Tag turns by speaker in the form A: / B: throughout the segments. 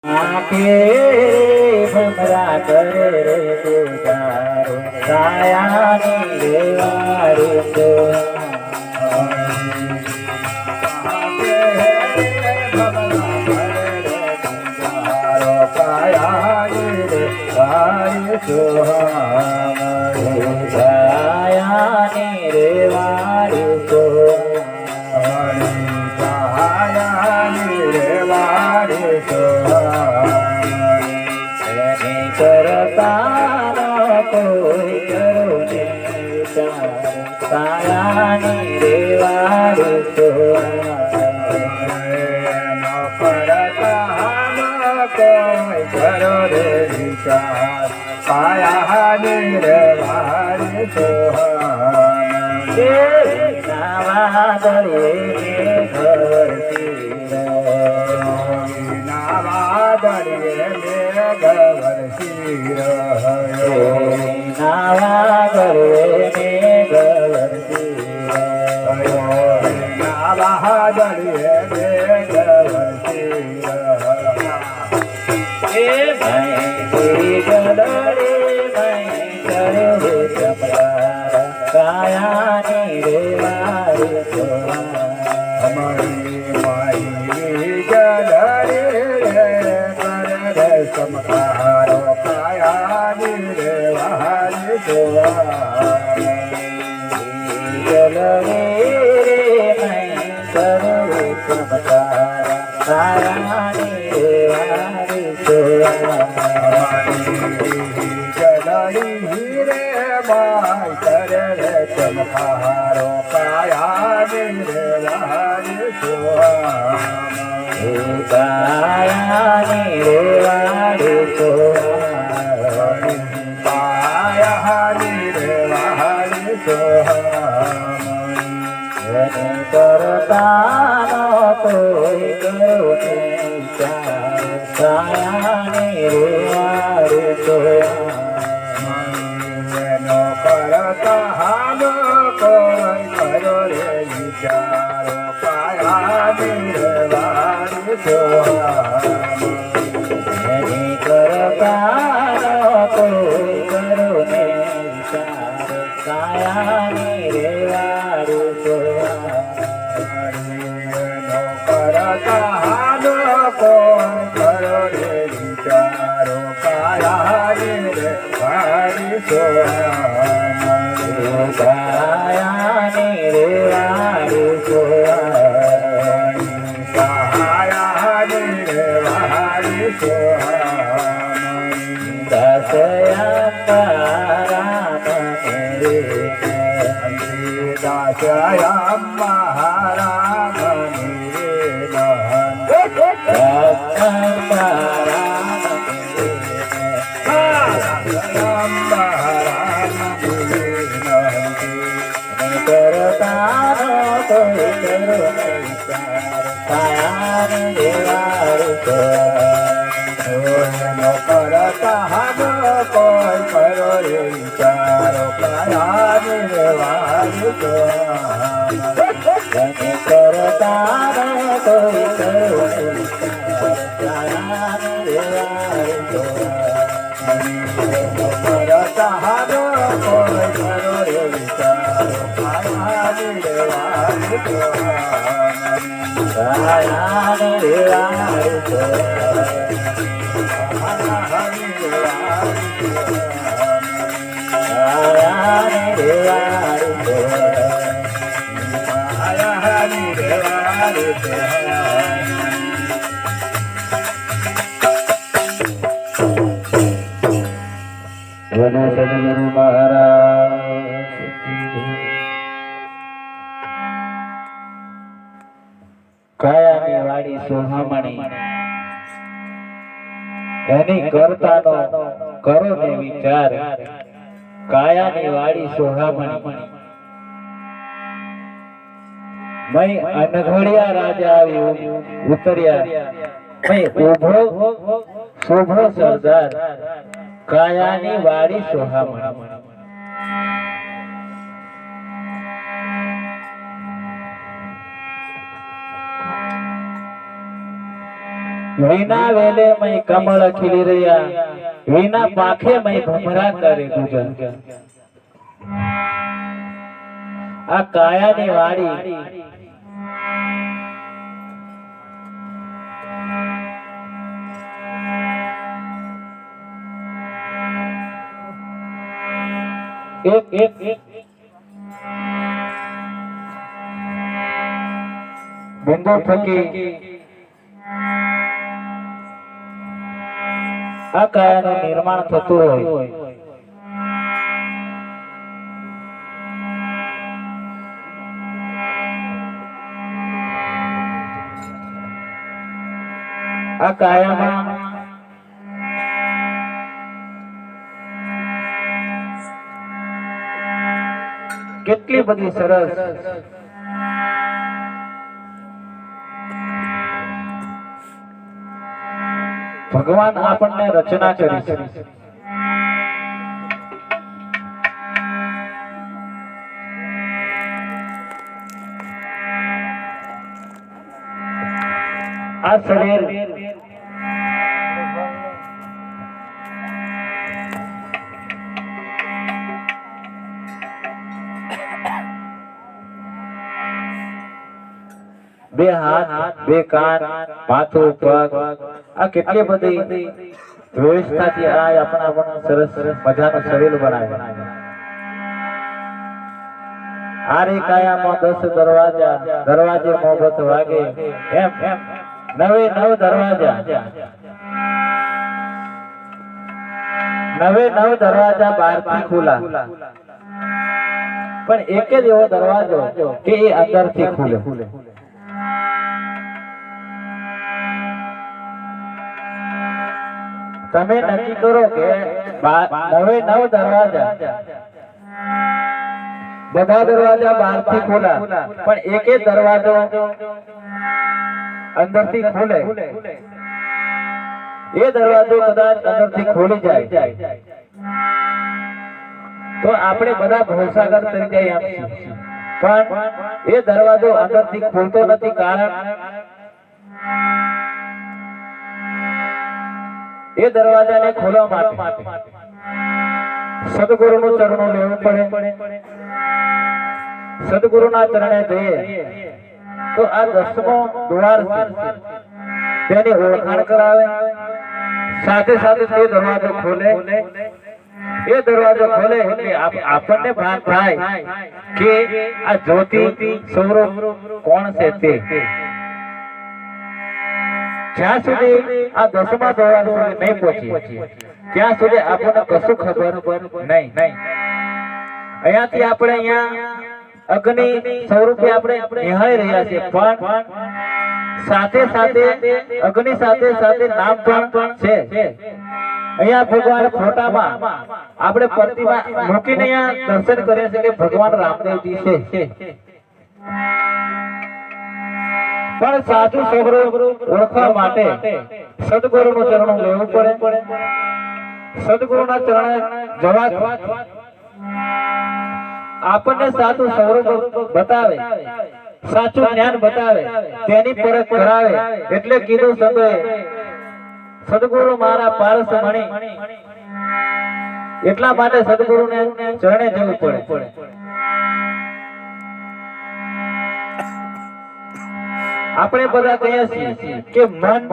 A: आके भमरा करे रे गुजारो कायानी रेवाड़ी तो आके भमरा करे रे गुजारो कायानी रेवाड़ी तो कायानी रेवाड़ी तो कायानी रेवाड़ी तो करता कोई करो ने कायानी रेवाड़ी तो न करता कोई करो रे विचार कायानी रेवाड़ी तो नावादरे घर नावादरे घर शिर नावादरे घर नावादरे घर शिर गदरे मैं करे चमकार कायानी रेवाड़ी तो हमारी माई गदरे करे चमकार कायानी रेवाड़ी तो गलरे मैं करे चमकार कायानी रेवाड़ी तो रे माय करे रे चमकारो कायानी रेवाड़ी तो कायानी रेवाड़ी तो कायानी रेवाड़ी तो करता कोई करो कायानी रेवाड़ी तो करता हम कोई करो रे विचारो कायानी रेवाड़ी तो करता कोई करो रे विचारो कायानी रेवाड़ी तो करता हम कोई करो रे विचारो कायानी रेवाड़ी तो कायानी रेवाड़ी तो कायानी रेवाड़ी तो दशयम्बराम मेरे दशयम्बराम करता कोई करो कायानी रेवाड़ी तो करता हम कोई करो रे विचारो कायानी रेवाड़ी तो करता कोई करो कायानी रेवाड़ी तो करता हम कोई करो रे विचारो कायानी रेवाड़ी तो कायानी रेवाड़ी तो कायानी रेवाड़ी तो कायानी रेवाड़ी तो सद्गुरु महाराज कायानी वाड़ी सोहामणी एनी करतानो करो ने विचार कायानी वाड़ी सोहामणी मैं अनघड़िया राजा उतरिया मैं उभो शोभो सरदार कायानी वाड़ी सोहामणी વિના વેલે મય કમળ ખીલી રહ્યા, વિના પાખે મય ભમરા કરે ગુજર. આ કાયાની વાડી એક બિંદુ થકી આ કાયાનું નિર્માણ થતું હોય. આ કાયામાં કેટલી બધી સરસ ભગવાન આપણને રચના કરી છે. આ શરીર બે હાથ, બે કાન, માથું, પગ, આ કેટલી બધી વ્યવસ્થાથી આ આપણા સરસ મજાનું શરીર બનાવે. આ રે કાયામાં 10 દરવાજા, દરવાજે મોહબત વાગે, એમ 9 દરવાજા, 9 દરવાજા બહારથી ખુલા, પણ એક જ એવો દરવાજો કે એ અંદરથી ખુલે. તમે નક્કી કરો કે 9 દરવાજા, બધા દરવાજા બહારથી ખોલા, પણ એક જ દરવાજો અંદરથી ખુલે. એ દરવાજો કદાચ અંદરથી ખોલી જાય તો આપણે બધા ભવસાગર થઈ જાય એમ છીએ, પણ એ દરવાજો અંદરથી ખોલતો નથી. કારણ એ દરવાજાને ખોલવા માટે સદગુરુનું ચરણું લેવું પડે. સદગુરુના ચરણે જઈએ તો આ 10મો દ્વાર છે, તેની ઓળખાણ કરાવે, સાથે સાથે તે દરવાજો ખોલે. એ દરવાજો ખોલે એટલે આપણને ભાન થાય કે આ જ્યોતિ સ્વરૂપ કોણ છે તે. જ્યાં સુધી આ 10મા દ્વાર સુધી નહીં પહોંચીએ ત્યાં સુધી આપણને કશું ખબર નહીં. અહીંયાથી આપણે અહીંયા અગ્નિ સ્વરૂપે આપણે નિહાળી રહ્યા છીએ, પણ સાથે સાથે અગ્નિ સાથે સાથે નામ પણ છે. અહીંયા ભગવાન ફોટામાં આપણે પ્રતિમા મૂકીને અહીંયા દર્શન કરીએ છીએ કે ભગવાન રામદેવજી છે, પણ સાચું સ્વરૂપ ઓળખવા માટે સદગુરુનું ચરણું લેવું પડે. સદગુરુના ચરણે જવા આપણને સાચું સ્વરૂપ બતાવે, સાચું જ્ઞાન બતાવે, તેની પરખ કરાવે. એટલે કીધું સંતોએ, સદગુરુ મારા પારસ મણી. એટલા માટે સદગુરુને ચરણે જવું પડે. આપણે બધા કહીએ છીએ કે મન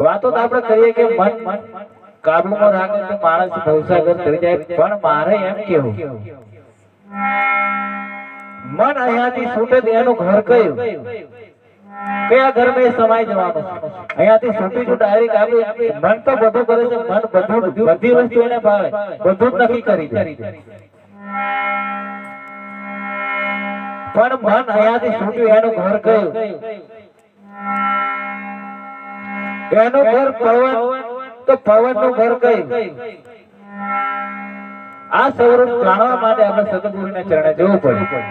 A: વાતો તો આપણે કરીએ કે મન કાબુમાં રાખે તો માણસ ભવસાગર કરી જાય, પણ મારે એમ કેવું મન અહીંયાથી છૂટે એનું ઘર કયું, કયા ઘરમાં સમાઈ જવાનું? અહીંયાથી છૂટી જો ડાયરેક્ટ આપણે મન તો બધું કરે છે, મન બધું બધી વસ્તુ એને ભાવે, બધું જ નક્કી કરી દે, પણ મન અહીંયાથી છૂટ્યું એનું ઘર કયું? એનું ઘર પવન, તો પવન નું ઘર કયું? આ સ્વરૂપ જાણવા માટે આપણે સદગુરુને ચરણે જવું પડે.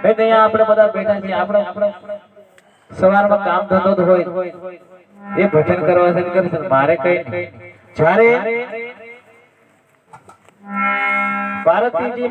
A: અહીંયા આપણે બધા બેઠા છીએ, આપણે સવારમાં કામ ધંધો હોય એ ભજન કરવા છે, મારે કઈ નહીં. જ્યારે પાર્વતીજી